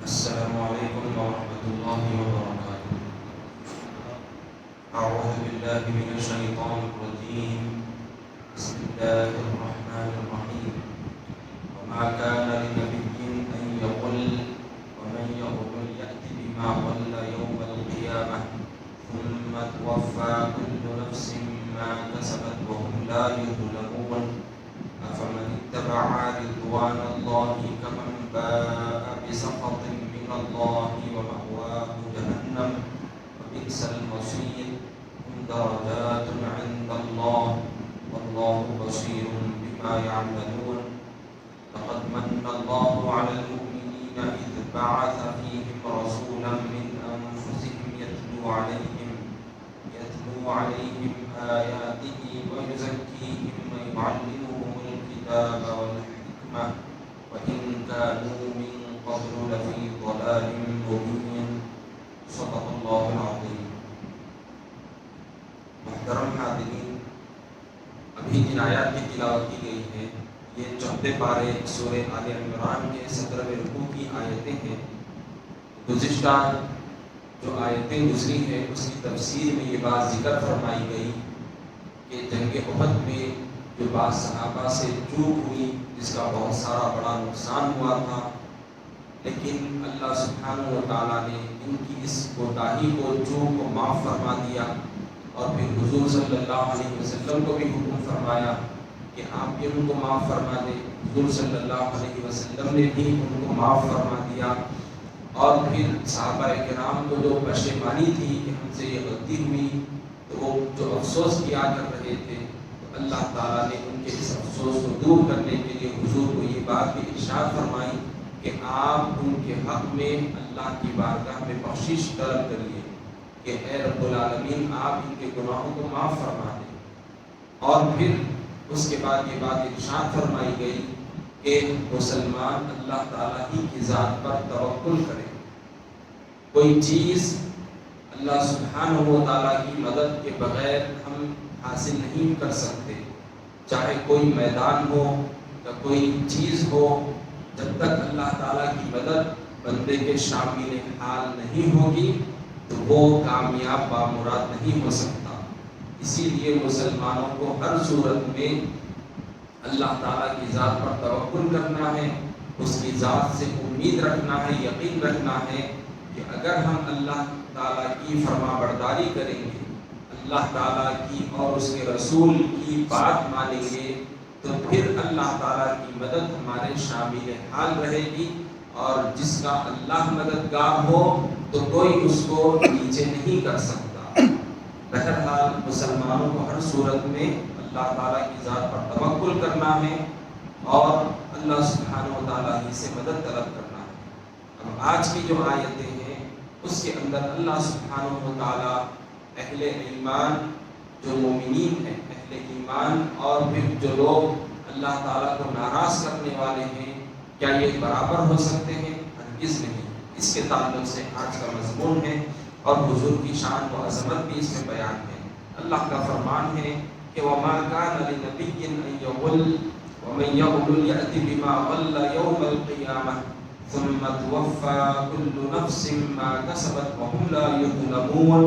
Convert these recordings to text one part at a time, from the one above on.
السلام عليكم ورحمة الله وبركاته. أعوذ بالله من الشيطان الرجيم. بسم الله الرحمن الرحيم. وما كان لنبي أن يغل ومن يغل يأت بما غل يوم القيامة ثم توفى كل نفس ما كسبت وهم لا يظلمون. أفمن اتبع رضوان الله كمن باء بسخط من الله ومأواه جهنم وبئس المصير. هم درجات عند الله والله بصير بما يعملون. لقد من الله على المؤمنين إذ بعث فيهم رسولا من أنفسهم يتلو عليهم آياته ويزكيهم ويعلمهم الكتاب والحكمة وإن كانوا من قبل لفي ضلال مبين. صدق اللہ العظیم. محترم حاضرین، ابھی جن آیات کی تلاوت کی گئی ہے یہ چوتھے پارے سورہ آل عمران کے 17ویں رکوع کی آیتیں ہیں. گزشتہ جو آیتیں گزری ہیں اس کی تفسیر میں یہ بات ذکر فرمائی گئی کہ جنگ احد میں جو بعض صحابہ سے چوک ہوئی جس کا بہت سارا بڑا نقصان ہوا تھا، لیکن اللہ سبحانہ و تعالیٰ نے ان کی اس کوتاہی کو چوک کو معاف فرما دیا اور پھر حضور صلی اللہ علیہ وسلم کو بھی حکم فرمایا کہ آپ بھی ان کو معاف فرما دیں. حضور صلی اللہ علیہ وسلم نے بھی ان کو معاف فرما دیا اور پھر صحابہ کرام کو جو پشیمانی تھی کہ ہم سے یہ غلطی ہوئی تو وہ جو افسوس کیا کر رہے تھے، تو اللہ تعالیٰ نے ان کے اس افسوس کو دور کرنے کے لیے حضور کو یہ بات بھی ارشاد فرمائی کہ آپ ان کے حق میں اللہ کی بارگاہ میں بخشش طلب کریے کہ اے رب العالمین آپ ان کے گناہوں کو معاف فرما دیں. اور پھر اس کے بعد یہ بات ارشاد فرمائی گئی کہ مسلمان اللہ تعالیٰ ہی کی ذات پر توکل کرے. کوئی چیز اللہ سبحانہ و تعالیٰ کی مدد کے بغیر ہم حاصل نہیں کر سکتے، چاہے کوئی میدان ہو یا کوئی چیز ہو، جب تک اللہ تعالیٰ کی مدد بندے کے شامل حال نہیں ہوگی تو وہ کامیاب بامراد نہیں ہو سکتا. اسی لیے مسلمانوں کو ہر صورت میں اللہ تعالیٰ کی ذات پر توکل کرنا ہے، اس کی ذات سے امید رکھنا ہے، یقین رکھنا ہے کہ اگر ہم اللہ تعالیٰ کی فرما برداری کریں گے، اللہ تعالیٰ کی اور اس کے رسول کی بات مانیں گے تو پھر اللہ تعالیٰ کی مدد ہمارے شامل حال رہے گی، اور جس کا اللہ مددگار ہو تو کوئی اس کو نیچے نہیں کر سکتا. بہرحال مسلمانوں کو ہر صورت میں اللہ تعالیٰ کی ذات پر توکل کرنا ہے اور اللہ سبحانہ و تعالیٰ ہی سے مدد طلب کرنا ہے. اب آج کی جو آیتیں ہیں اس کے اندر اللہ سبحانہ و تعالیٰ اہل ایمان جو مومنین ہیں، اہل ایمان اور پھر جو لوگ اللہ تعالیٰ کو ناراض کرنے والے ہیں، کیا یہ برابر ہو سکتے ہیں؟ ہرگز نہیں. اس کے تعلق سے آج کا مضمون ہے اور حضور کی شان و عظمت بھی اس میں بیان ہے. اللہ کا فرمان ہے کہ وَمَا كَانَ لِنَبِيٍّ أَن يَغُلَّ وَمَن يَغْلُلْ يَأْتِ بِمَا غَلَّ يَوْمَ الْقِيَامَةِ ثُمَّ تُوَفَّى كُلُّ نَفْسٍ مَا كَسَبَتْ وَهُمْ لَا يُظْلَمُونَ.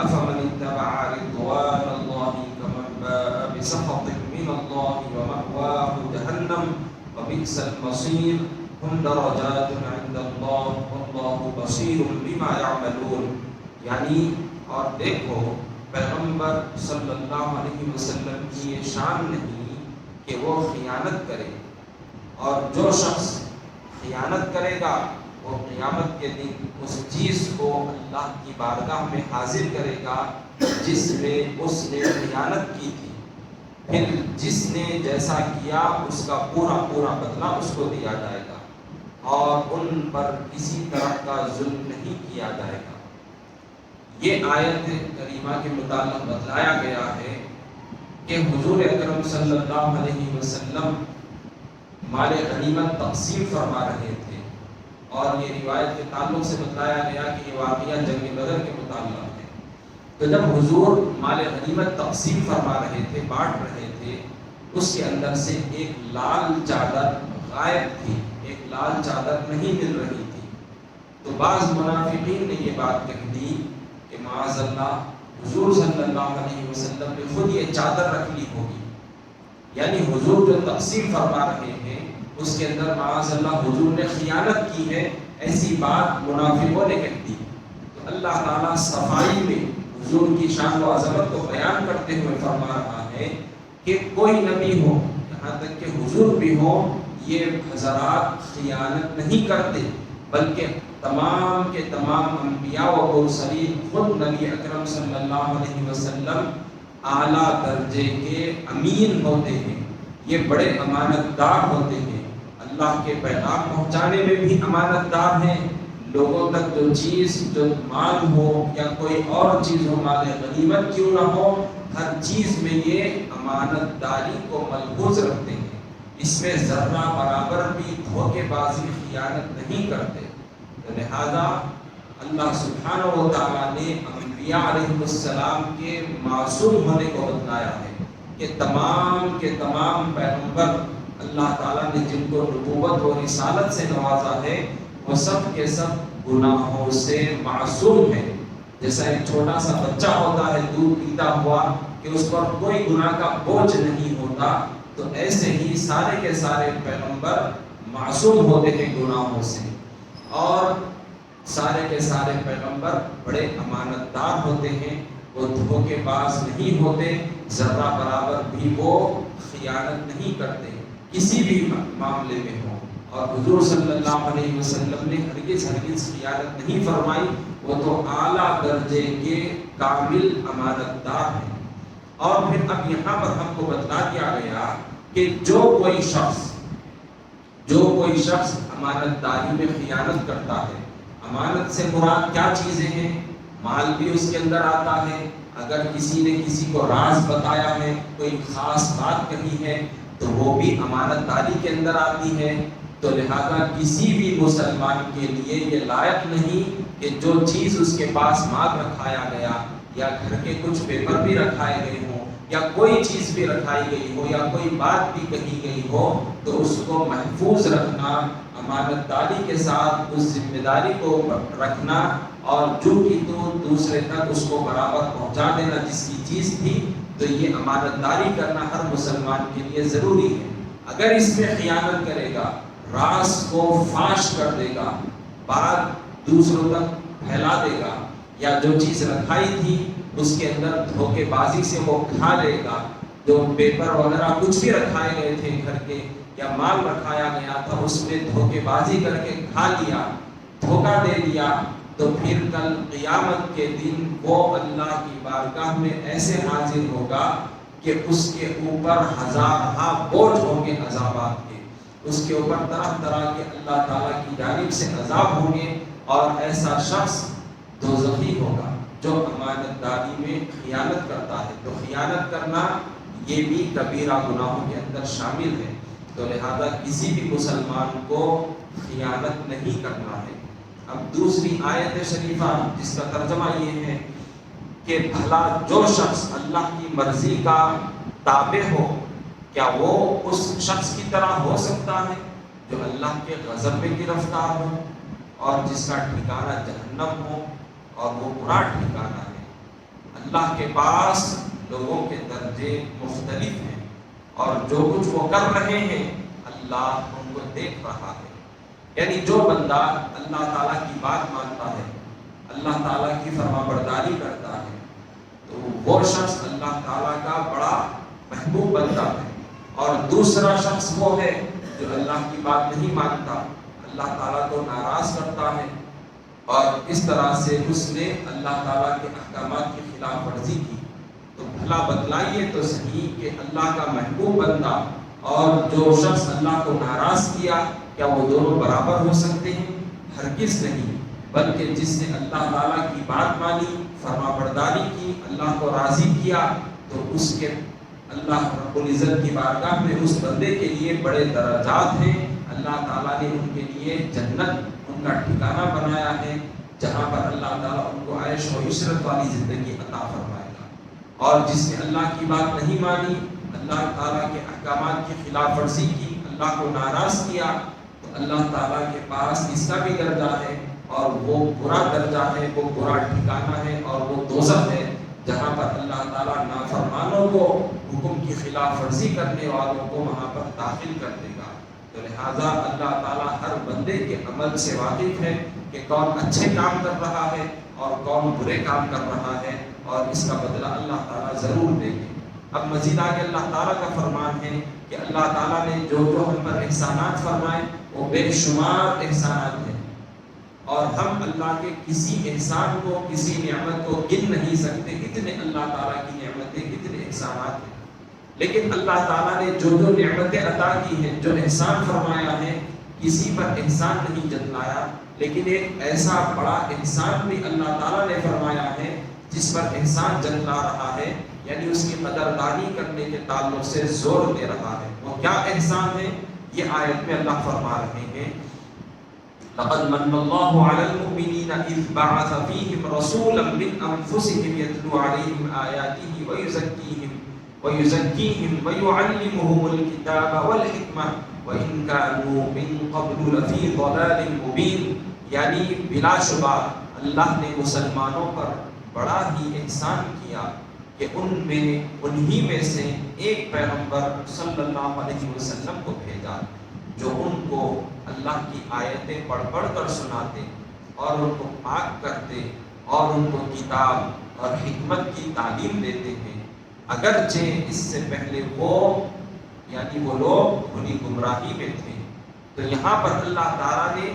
أَفَمَنِ اتَّبَعَ رِضْوَانَ اللَّهِ كَمَن بَاءَ بِسَخَطٍ مِّنَ اللَّهِ وَمَأْوَاهُ جَهَنَّمُ وَبِئْسَ الْمَصِيرُ. هم درجات عند اللہ واللہ بصیر بما یعملون. یعنی اور دیکھو پیغمبر صلی اللہ علیہ وسلم کی یہ شان نہیں کہ وہ خیانت کرے، اور جو شخص خیانت کرے گا وہ قیامت کے دن اس چیز کو اللہ کی بارگاہ میں حاضر کرے گا جس میں اس نے خیانت کی تھی. پھر جس نے جیسا کیا اس کا پورا بدلہ اس کو دیا جائے گا اور ان پر کسی طرح کا ظلم نہیں کیا جائے گا. یہ آیت کریمہ کے متعلق بتلایا گیا ہے کہ حضور اکرم صلی اللہ علیہ وسلم مال غنیمت تقسیم فرما رہے تھے، اور یہ روایت کے تعلق سے بتلایا گیا کہ یہ واقعہ جنگ بدر کے متعلق ہے. تو جب حضور مال غنیمت تقسیم فرما رہے تھے، بانٹ رہے تھے، اس کے اندر سے ایک لال چادر غائب تھی، ایک لال چادر نہیں مل رہی تھی. تو بعض منافقین نے یہ بات کہہ دی کہ معاذ اللہ حضور صلی اللہ علیہ وسلم نے خود یہ چادر رکھ لی ہوگی، یعنی حضور جو تقسیم فرما رہے ہیں اس کے اندر معاذ اللہ حضور نے خیانت کی ہے، ایسی بات منافقوں نے کہہ دی۔ تو اللہ تعالیٰ صفائی میں حضور کی شان و عظمت کو بیان کرتے ہوئے فرما رہا ہے کہ کوئی نبی ہو، یہاں تک کہ حضور بھی ہو، یہ حضرات خیانت نہیں کرتے، بلکہ تمام کے تمام انبیاء و مرسلین خود نبی اکرم صلی اللہ علیہ وسلم اعلیٰ درجے کے امین ہوتے ہیں، یہ بڑے امانت دار ہوتے ہیں، اللہ کے پیغام پہنچانے میں بھی امانت دار ہیں، لوگوں تک جو چیز، جو مال ہو یا کوئی اور چیز ہو، مال غنیمت کیوں نہ ہو، ہر چیز میں یہ امانت داری کو ملحوظ رکھتے ہیں، اس میں ذرہ برابر بھی دھوکے بازی خیانت نہیں کرتے۔ لہذا اللہ سبحانہ و تعالیٰ نے انبیاء علیہ السلام کے معصوم ہونے کو بتلایا ہے کہ تمام کے تمام پیغمبر اللہ تعالیٰ نے جن کو نبوت و رسالت سے نوازا ہے وہ سب کے سب گناہوں سے معصوم ہیں۔ جیسا ایک چھوٹا سا بچہ ہوتا ہے دودھ پیتا ہوا کہ اس پر کوئی گناہ کا بوجھ نہیں ہوتا، تو ایسے ہی سارے کے سارے پیغمبر معصوم ہوتے ہیں گناہوں سے، اور سارے کے سارے پیغمبر بڑے امانت دار ہوتے ہیں، وہ دھوکے باز نہیں ہوتے، ذرہ برابر بھی وہ خیانت نہیں کرتے کسی بھی معاملے میں ہو، اور حضور صلی اللہ علیہ وسلم نے ہرگز خیانت نہیں فرمائی، وہ تو اعلیٰ درجے کے کامل امانت دار ہیں۔ اور پھر اب یہاں پر ہم کو بتلا دیا گیا کہ جو کوئی شخص امانت داری میں خیانت کرتا ہے، امانت سے مراد کیا چیزیں ہیں؟ مال بھی اس کے اندر آتا ہے، اگر کسی نے کسی کو راز بتایا ہے، کوئی خاص بات کہی ہے تو وہ بھی امانت داری کے اندر آتی ہے۔ تو لہذا کسی بھی مسلمان کے لیے یہ لائق نہیں کہ جو چیز اس کے پاس مال رکھایا گیا یا گھر کے کچھ پیپر بھی رکھائے گئے ہوں یا کوئی چیز بھی رکھائی گئی ہو یا کوئی بات بھی کہی گئی ہو تو اس کو محفوظ رکھنا، امانت داری کے ساتھ اس ذمہ داری کو رکھنا، اور جو کہ تو دوسرے تک اس کو برابر پہنچا دینا جس کی چیز تھی، تو یہ امانت داری کرنا ہر مسلمان کے لیے ضروری ہے۔ اگر اس میں خیانت کرے گا، راز کو فاش کر دے گا، بات دوسروں تک پھیلا دے گا، یا جو چیز رکھائی تھی اس کے اندر دھوکے بازی سے وہ کھا لے گا، جو پیپر وغیرہ کچھ بھی رکھائے گئے تھے گھر کے یا مال رکھایا گیا تھا اس میں دھوکے بازی کر کے کھا لیا، دھوکہ دے دیا، تو پھر کل قیامت کے دن وہ اللہ کی بارگاہ میں ایسے حاضر ہوگا کہ اس کے اوپر ہزارہا بوجھ ہوں گے عذابات کے، اس کے اوپر طرح طرح کے اللہ تعالیٰ کی جانب سے عذاب ہوں گے، اور ایسا شخص دوزخی ہوگا جو امانت داری میں خیانت کرتا ہے۔ تو خیانت کرنا یہ بھی کبیرہ گناہوں کے اندر شامل ہے، تو لہذا کسی بھی مسلمان کو خیانت نہیں کرنا ہے۔ اب دوسری آیت شریفہ جس کا ترجمہ یہ ہے کہ بھلا جو شخص اللہ کی مرضی کا تابع ہو، کیا وہ اس شخص کی طرح ہو سکتا ہے جو اللہ کے غضب میں گرفتار ہو اور جس کا ٹھکانہ جہنم ہو، اور وہ برا ٹھکانہ ہے۔ اللہ کے پاس لوگوں کے درجے مختلف ہیں، اور جو کچھ وہ کر رہے ہیں اللہ ان کو دیکھ رہا ہے۔ یعنی جو بندہ اللہ تعالیٰ کی بات مانتا ہے، اللہ تعالیٰ کی فرما برداری کرتا ہے، تو وہ شخص اللہ تعالیٰ کا بڑا محبوب بنتا ہے، اور دوسرا شخص وہ ہے جو اللہ کی بات نہیں مانتا، اللہ تعالیٰ کو ناراض کرتا ہے، اور اس طرح سے اس نے اللہ تعالیٰ کے احکامات کی خلاف ورزی کی۔ تو بھلا بتلائیے تو صحیح کہ اللہ کا محبوب بندہ اور جو شخص اللہ کو ناراض کیا، کیا وہ دونوں برابر ہو سکتے ہیں؟ ہرگز نہیں، بلکہ جس نے اللہ تعالیٰ کی بات مانی، فرما برداری کی، اللہ کو راضی کیا، تو اس کے اللہ رب العزت کی بارگاہ میں اس بندے کے لیے بڑے درجات ہیں۔ اللہ تعالیٰ نے ان کے لیے جنت ان کا ٹھکانہ بنایا ہے، جہاں پر اللہ تعالیٰ ان کو عیش و عشرت والی زندگی عطا فرمائے گا۔ اور جس نے اللہ کی بات نہیں مانی، اللہ تعالیٰ کے احکامات کی خلاف ورزی کی، اللہ کو ناراض کیا، تو اللہ تعالیٰ کے پاس اس کا بھی درجہ ہے اور وہ برا درجہ ہے، وہ برا ٹھکانہ ہے، اور وہ دوزخ ہے جہاں پر اللہ تعالیٰ نافرمانوں کو، حکم کی خلاف ورزی کرنے والوں کو وہاں پر داخل کر دے گا۔ تو لہٰذا اللہ تعالیٰ ہر بندے کے عمل سے واقف ہے کہ کون اچھے کام کر رہا ہے اور کون برے کام کر رہا ہے، اور اس کا بدلہ اللہ تعالیٰ ضرور دے گے۔ اب مزید آگے اللہ تعالیٰ کا فرمان ہے کہ اللہ تعالیٰ نے جو ہم پر احسانات فرمائے وہ بے شمار احسانات ہیں، اور ہم اللہ کے کسی احسان کو، کسی نعمت کو گن نہیں سکتے، اتنے اللہ تعالیٰ کی نعمتیں، اتنے احسانات ہیں۔ لیکن اللہ تعالیٰ نے جو نعمتیں عطا کی ہیں، جو احسان فرمایا ہے، کسی پر احسان نہیں جتلایا، لیکن ایک ایسا بڑا احسان بھی اللہ تعالیٰ نے فرمایا ہے جس پر احسان جتلا رہا ہے، یعنی اس کی قدردانی کرنے کے تعلق سے زور دے رہا ہے۔ وہ کیا احسان ہے؟ یہ آیت میں اللہ فرما رہے ہیں، لقد من اللہ علی المؤمنین اذ بعث فیہم رسولا من انفسہم یتلو علیہم آیاتہ ویزکیہم ویعلمہم الکتاب والحکمہ وإن كانوا من قبل لفی ضلال مبین۔ یعنی بلا شبہ اللہ نے مسلمانوں پر بڑا ہی احسان کیا کہ انہی میں سے ایک پیغمبر صلی اللہ علیہ وسلم کو بھیجا جو ان کو اللہ کی آیتیں پڑھ پڑھ کر سناتے اور ان کو پاک کرتے اور ان کو کتاب اور حکمت کی تعلیم دیتے ہیں، اگرچہ اس سے پہلے وہ لوگ بری گمراہی میں تھے۔ تو یہاں پر اللہ تعالیٰ نے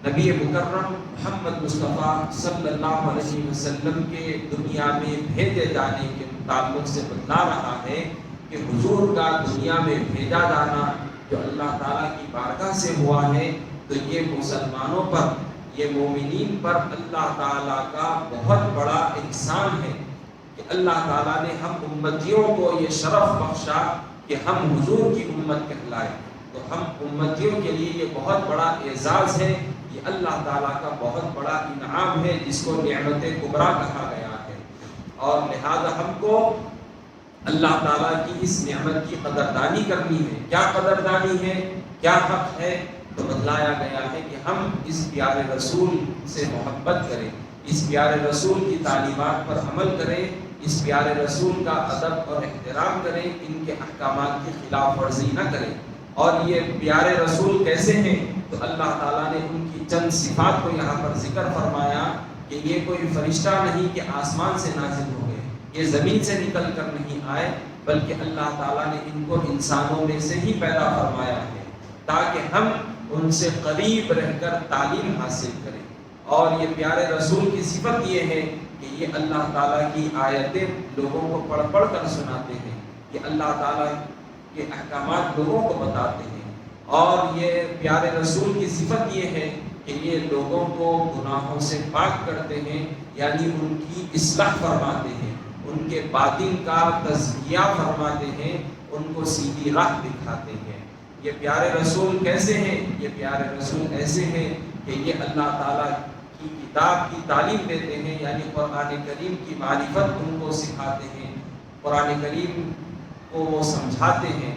نبی مکرم محمد مصطفیٰ صلی اللہ علیہ وسلم کے دنیا میں بھیجے جانے کے تعلق سے بتلا رہا ہے کہ حضور کا دنیا میں بھیجا جانا جو اللہ تعالیٰ کی بارگاہ سے ہوا ہے، تو یہ مسلمانوں پر، یہ مومنین پر اللہ تعالیٰ کا بہت بڑا احسان ہے کہ اللہ تعالیٰ نے ہم امتیوں کو یہ شرف بخشا کہ ہم حضور کی امت کہلائے۔ تو ہم امتیوں کے لیے یہ بہت بڑا اعزاز ہے، یہ اللہ تعالیٰ کا بہت بڑا انعام ہے جس کو نعمت کبریٰ کہا گیا ہے، اور لہذا ہم کو اللہ تعالیٰ کی اس نعمت کی قدردانی کرنی ہے۔ کیا قدردانی ہے، کیا حق ہے؟ تو بتلایا گیا ہے کہ ہم اس پیارے رسول سے محبت کریں، اس پیارے رسول کی تعلیمات پر عمل کریں، اس پیارے رسول کا ادب اور احترام کریں، ان کے احکامات کی خلاف ورزی نہ کریں۔ اور یہ پیارے رسول کیسے ہیں؟ تو اللہ تعالیٰ نے ان کی چند صفات کو یہاں پر ذکر فرمایا کہ یہ کوئی فرشتہ نہیں کہ آسمان سے نازل ہو گئے، یہ زمین سے نکل کر نہیں آئے، بلکہ اللہ تعالیٰ نے ان کو انسانوں میں سے ہی پیدا فرمایا ہے تاکہ ہم ان سے قریب رہ کر تعلیم حاصل کریں۔ اور یہ پیارے رسول کی صفت یہ ہے کہ یہ اللہ تعالیٰ کی آیتیں لوگوں کو پڑھ پڑھ کر سناتے ہیں، یہ اللہ تعالیٰ کے احکامات لوگوں کو بتاتے ہیں۔ اور یہ پیارے رسول کی صفت یہ ہے کہ یہ لوگوں کو گناہوں سے پاک کرتے ہیں، یعنی ان کی اصلاح فرماتے ہیں، ان کے باطن کا تزکیہ فرماتے ہیں، ان کو سیدھی راہ دکھاتے ہیں۔ یہ پیارے رسول کیسے ہیں؟ یہ پیارے رسول ایسے ہیں کہ یہ اللہ تعالیٰ کی کتاب کی تعلیم دیتے ہیں، یعنی قرآن کریم کی معرفت ان کو سکھاتے ہیں، قرآن کریم کو وہ سمجھاتے ہیں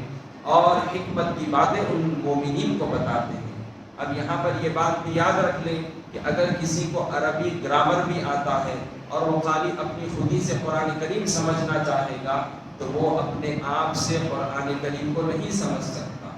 اور حکمت کی باتیں ان مومنین کو بتاتے ہیں۔ اب یہاں پر یہ بات بھی یاد رکھ لیں کہ اگر کسی کو عربی گرامر بھی آتا ہے اور وہ خالی اپنی خودی سے قرآن کریم سمجھنا چاہے گا تو وہ اپنے آپ سے قرآن کریم کو نہیں سمجھ سکتا۔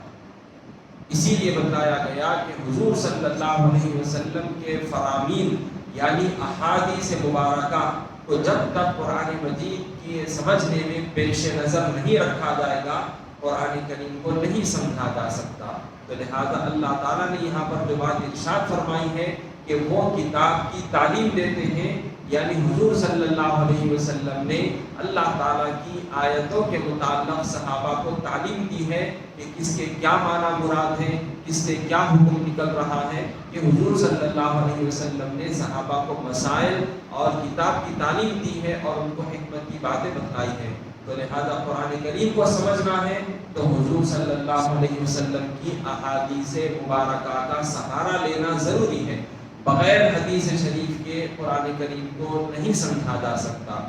اسی لیے بتایا گیا کہ حضور صلی اللہ علیہ وسلم کے فرامین یعنی احادیث مبارکہ کو جب تک قرآن مجید کی سمجھنے میں پیش نظر نہیں رکھا جائے گا، قرآن کریم کو نہیں سمجھا جا سکتا۔ تو لہذا اللہ تعالیٰ نے یہاں پر جو بات ارشاد فرمائی ہے کہ وہ کتاب کی تعلیم دیتے ہیں، یعنی حضور صلی اللہ علیہ وسلم نے اللہ تعالیٰ کی آیتوں کے متعلق صحابہ کو تعلیم دی ہے کہ کس کے کیا معنی مراد ہے، کس سے کیا حکم نکل رہا ہے، کہ حضور صلی اللہ علیہ وسلم نے صحابہ کو مسائل اور کتاب کی تعلیم دی ہے اور ان کو حکمت کی باتیں بتائی ہے۔ تو لہذا قرآن کریم کو سمجھنا ہے تو حضور صلی اللہ علیہ وسلم کی احادیث مبارکہ کا سہارا لینا ضروری ہے۔ بغیر حدیث شریف کے قرآن کریم کو نہیں سمجھا جا سکتا۔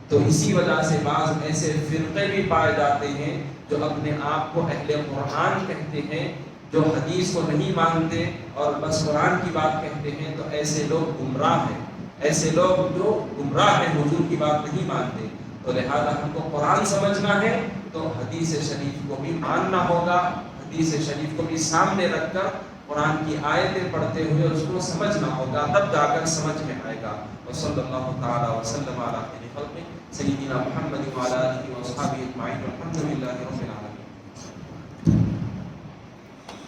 تو اسی وجہ سے بعض ایسے فرقے بھی پائے جاتے ہیں جو اپنے آپ کو اہل قرآن کہتے ہیں، جو حدیث کو نہیں مانتے اور بس قرآن کی بات کہتے ہیں، تو ایسے لوگ گمراہ ہیں، ایسے لوگ جو گمراہ ہیں، حضور کی بات نہیں مانتے۔ تو لہذا ہم کو قرآن سمجھنا ہے تو حدیث شریف کو بھی ماننا ہوگا، حدیث شریف کو بھی سامنے رکھ کر قرآن کی آیتیں پڑھتے ہوئے اس کو سمجھنا ہوگا، تب جا کر سمجھ میں آئے گا۔ وصلی اللہ تعالی وسلم علی خیر خلقہ سیدنا محمد وعلی آلہ وصحبہ اجمعین، والحمد للہ رب العالمین۔